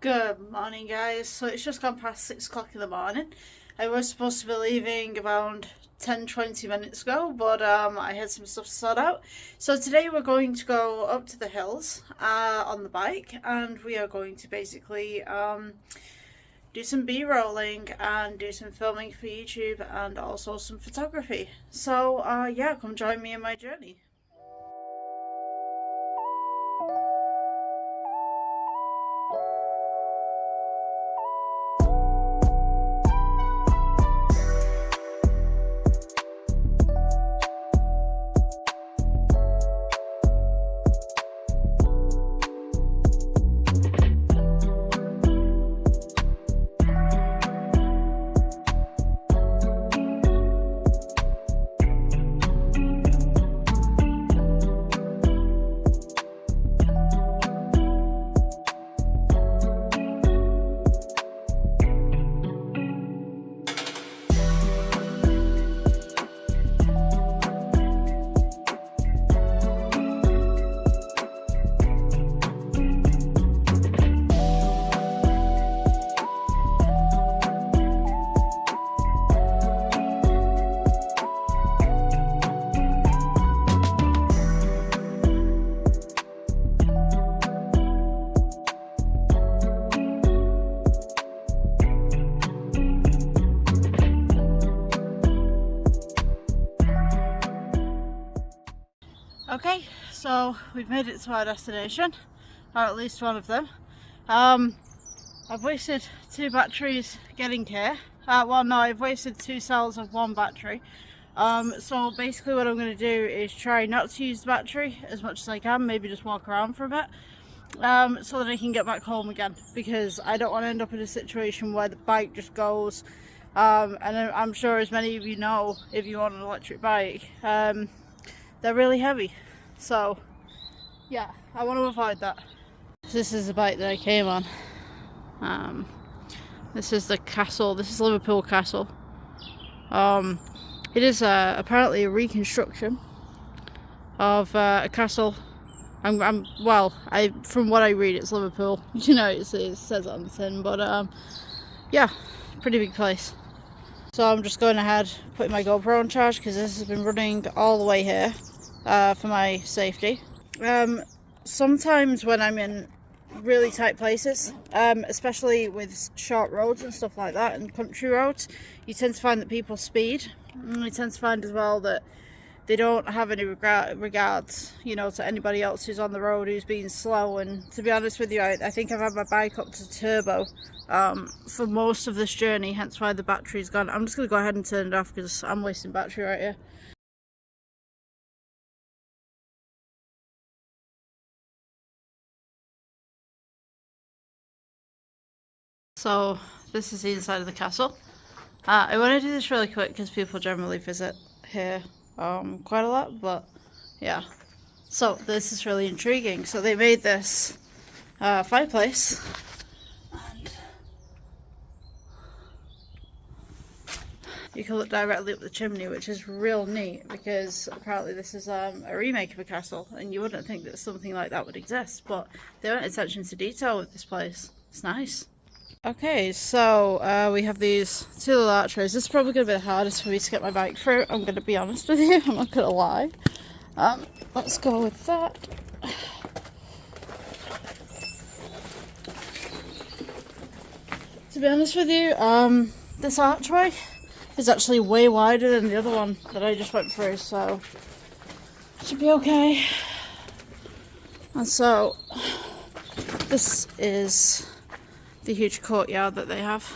Good morning, guys. So it's just gone past 6 o'clock in the morning. I was supposed to be leaving around 10-20 minutes ago, but I had some stuff to sort out. So today we're going to go up to the hills on the bike, and we are going to basically do some B-rolling and do some filming for YouTube and also some photography. So yeah, come join me in my journey. Okay, so we've made it to our destination, or at least one of them. I've wasted 2 batteries getting here. Well, no, I've wasted 2 cells of 1 battery. So basically what I'm going to do is try not to use the battery as much as I can, maybe just walk around for a bit, so that I can get back home again, because I don't want to end up in a situation where the bike just goes. And I'm sure, as many of you know, if you want an electric bike, they're really heavy, so yeah, I want to avoid that. This is the bike that I came on. This is the castle. This is Liverpool Castle. It is apparently a reconstruction of a castle. Well, from what I read, it's Liverpool. You know, it says it on the tin, but yeah, pretty big place. So I'm just going ahead, putting my GoPro on charge, because this has been running all the way here for my safety. Sometimes when I'm in really tight places, especially with short roads and stuff like that, and country roads, you tend to find that people speed, and you tend to find as well that they don't have any regards, you know, to anybody else who's on the road who's being slow. And to be honest with you, I think I've had my bike up to turbo for most of this journey, hence why the battery's gone. I'm just going to go ahead and turn it off because I'm wasting battery right here. So this is the inside of the castle. I want to do this really quick because people generally visit here quite a lot, but yeah. So this is really intriguing. So they made this fireplace, and you can look directly up the chimney, which is real neat, because apparently this is a remake of a castle, and you wouldn't think that something like that would exist, but they went attention to detail with this place. It's nice. Okay, so we have these 2 little archways. This is probably going to be the hardest for me to get my bike through, I'm going to be honest with you, I'm not going to lie. Let's go with that. To be honest with you, this archway is actually way wider than the other one that I just went through, so it should be okay. And so, this is the huge courtyard that they have.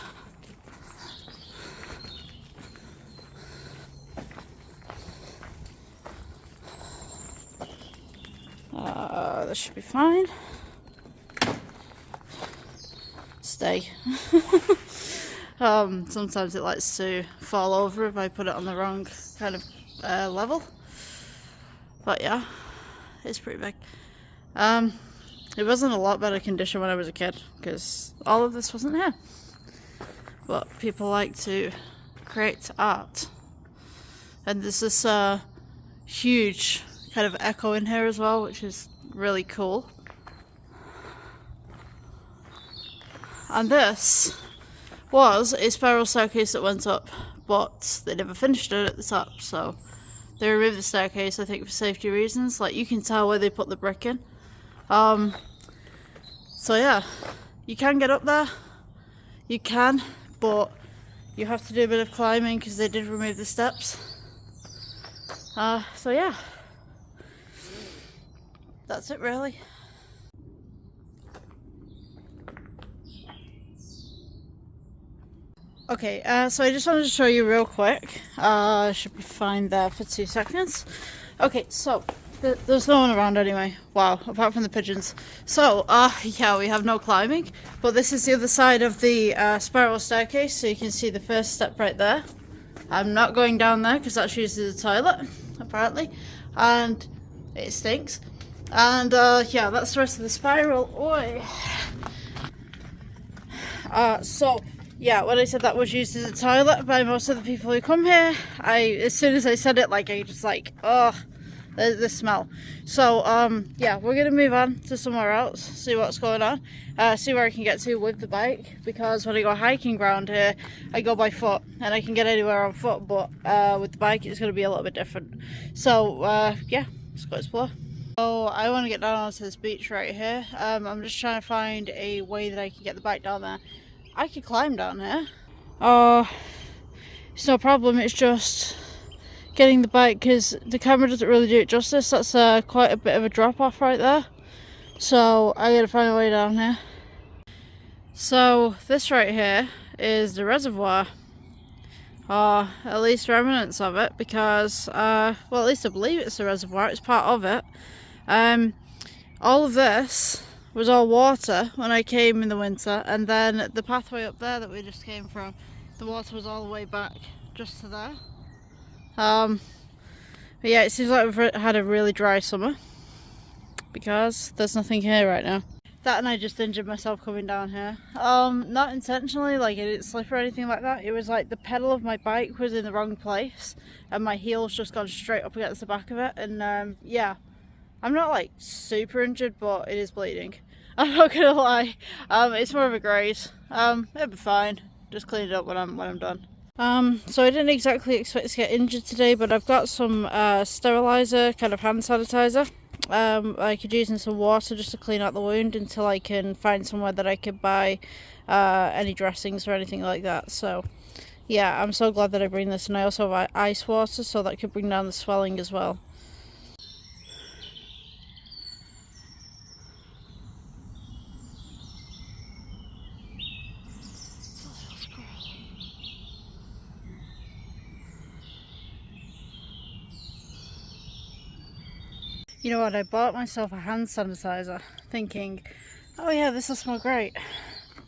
This should be fine. Stay. Sometimes it likes to fall over if I put it on the wrong kind of level. But yeah, it's pretty big. It was in a lot better condition when I was a kid, because all of this wasn't here. But people like to create art. And there's this huge kind of echo in here as well, which is really cool. And this was a spiral staircase that went up, but they never finished it at the top, so they removed the staircase, I think for safety reasons. Like, you can tell where they put the brick in. So yeah, you can get up there, you can, but you have to do a bit of climbing because they did remove the steps. So yeah, that's it really. Okay, so I just wanted to show you real quick. Should be fine there for 2 seconds. Okay, so there's no one around anyway. Wow, apart from the pigeons. So, yeah, we have no climbing, but this is the other side of the spiral staircase, so you can see the first step right there. I'm not going down there because that's used as a toilet, apparently, and it stinks. And yeah, that's the rest of the spiral. Oi. So yeah, when I said that was used as a toilet by most of the people who come here, as soon as I said it, like, I just like, oh, the smell. So yeah, we're gonna move on to somewhere else, see what's going on, see where I can get to with the bike, because when I go hiking around here, I go by foot and I can get anywhere on foot, but with the bike it's gonna be a little bit different. So yeah, let's go explore. So I want to get down onto this beach right here. I'm just trying to find a way that I can get the bike down there. I could climb down here. It's no problem, it's just getting the bike, because the camera doesn't really do it justice. That's quite a bit of a drop off right there. So I gotta find a way down here. So this right here is the reservoir. Or at least remnants of it, because, well, at least I believe it's the reservoir, it's part of it. All of this was all water when I came in the winter, and then the pathway up there that we just came from, the water was all the way back just to there. But yeah, it seems like we've had a really dry summer because there's nothing here right now. That, and I just injured myself coming down here. Not intentionally, like, it didn't slip or anything like that. It was like the pedal of my bike was in the wrong place and my heel's just gone straight up against the back of it, and yeah, I'm not like super injured, but it is bleeding. I'm not gonna lie. It's more of a graze. It'll be fine. Just clean it up when I'm done. So I didn't exactly expect to get injured today, but I've got some sterilizer, kind of hand sanitizer. I could use in some water just to clean out the wound until I can find somewhere that I could buy any dressings or anything like that. So yeah, I'm so glad that I bring this, and I also have ice water, so that could bring down the swelling as well. You know what, I bought myself a hand sanitizer thinking, oh yeah, this will smell great.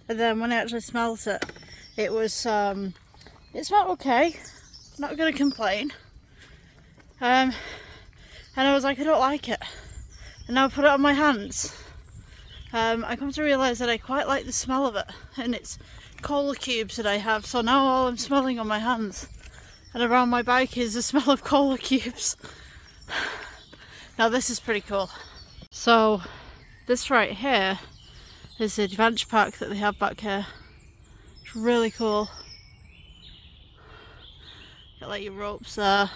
And then when I actually smelled it, it was, it smelled okay, not gonna complain. And I was like, I don't like it. And now I put it on my hands. I come to realise that I quite like the smell of it, and it's cola cubes that I have, so now all I'm smelling on my hands and around my bike is the smell of cola cubes. Now this is pretty cool. So this right here is the adventure park that they have back here. It's really cool. Got like your ropes there.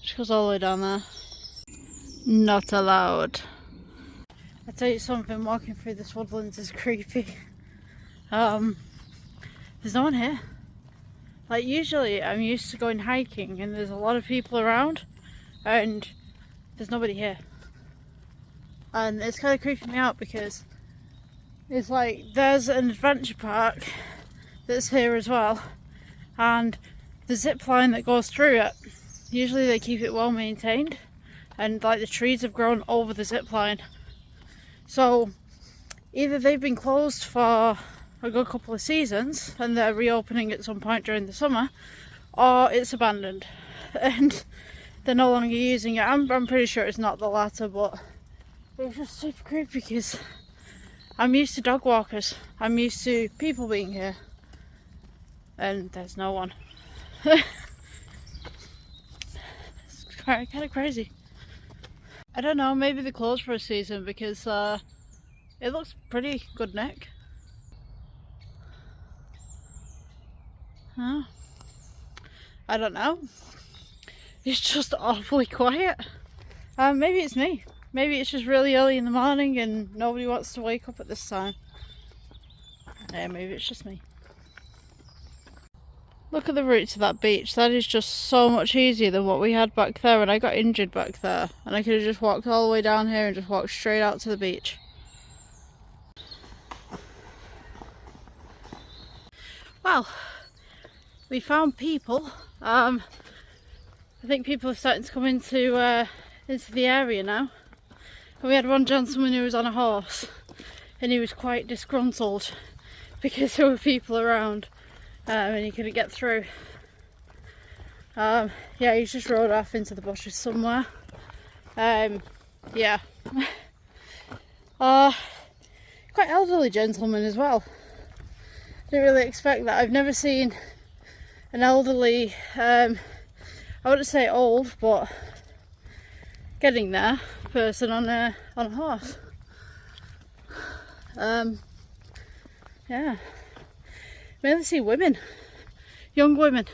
Just goes all the way down there. Not allowed. I tell you something, walking through this woodlands is creepy. There's no one here. Like, usually I'm used to going hiking and there's a lot of people around and there's nobody here. And it's kind of creeping me out because it's like there's an adventure park that's here as well, and the zip line that goes through it, usually they keep it well maintained, and like the trees have grown over the zip line. So either they've been closed for a good couple of seasons and they're reopening at some point during the summer, or it's abandoned and they're no longer using it. I'm pretty sure it's not the latter, but it's just super creepy because I'm used to dog walkers, I'm used to people being here, and there's no one. It's kind of crazy. I don't know, maybe they're closed for a season because It looks pretty good neck. Huh? I don't know. It's just awfully quiet. Maybe it's me. Maybe it's just really early in the morning and nobody wants to wake up at this time. Yeah, maybe it's just me. Look at the route to that beach. That is just so much easier than what we had back there when I got injured back there. And I could have just walked all the way down here and just walked straight out to the beach. Well, we found people. I think people are starting to come into the area now. And we had one gentleman who was on a horse and he was quite disgruntled because there were people around and he couldn't get through. Yeah, he's just rode off into the bushes somewhere. Yeah. Quite elderly gentleman as well. Didn't really expect that. I've never seen an elderly, I wouldn't say old, but getting there, person on a horse. Yeah. Mainly see women, young women.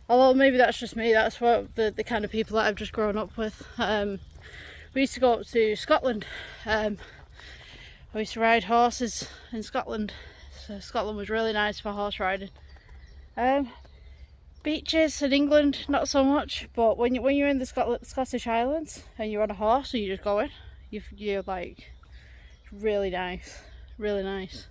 Although maybe that's just me, that's what the kind of people that I've just grown up with. We used to go up to Scotland. I used to ride horses in Scotland. So Scotland was really nice for horse riding. Beaches in England, not so much, but when you're in the Scottish Islands and you're on a horse and you just go in, you're like, really nice, really nice.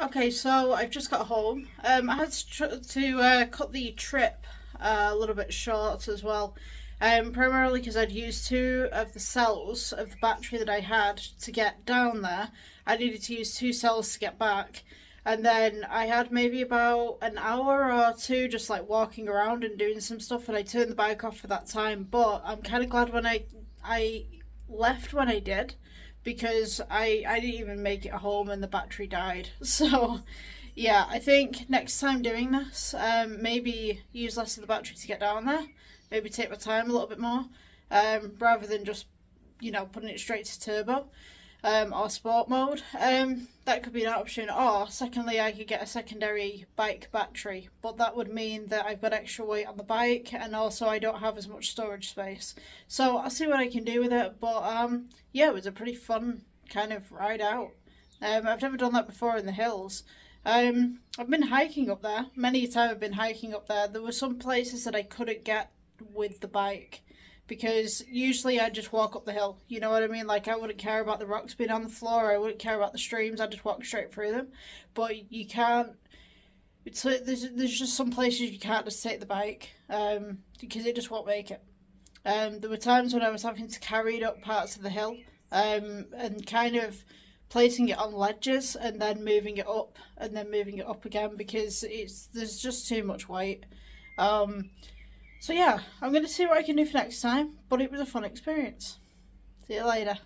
Okay, so I've just got home. I had to cut the trip a little bit short as well. primarily because I'd used 2 of the cells of the battery that I had to get down there. I needed to use 2 cells to get back, and then I had maybe about an hour or 2 just like walking around and doing some stuff, and I turned the bike off for that time. But I'm kind of glad when I left when I did, because I didn't even make it home and the battery died. So yeah, I think next time doing this, maybe use less of the battery to get down there, maybe take my time a little bit more, rather than just, you know, putting it straight to turbo, or sport mode. That could be an option. Or secondly, I could get a secondary bike battery, but that would mean that I've got extra weight on the bike, and also I don't have as much storage space. So I'll see what I can do with it. But yeah, it was a pretty fun kind of ride out. I've never done that before in the hills. I've been hiking up there. Many a time I've been hiking up there. There were some places that I couldn't get with the bike, because usually I just walk up the hill, you know what I mean? Like, I wouldn't care about the rocks being on the floor, I wouldn't care about the streams, I'd just walk straight through them. But you can't, it's like, there's just some places you can't just take the bike, because it just won't make it. There were times when I was having to carry it up parts of the hill, and kind of placing it on ledges and then moving it up and then moving it up again, because there's just too much weight. So yeah, I'm going to see what I can do for next time, but it was a fun experience. See you later.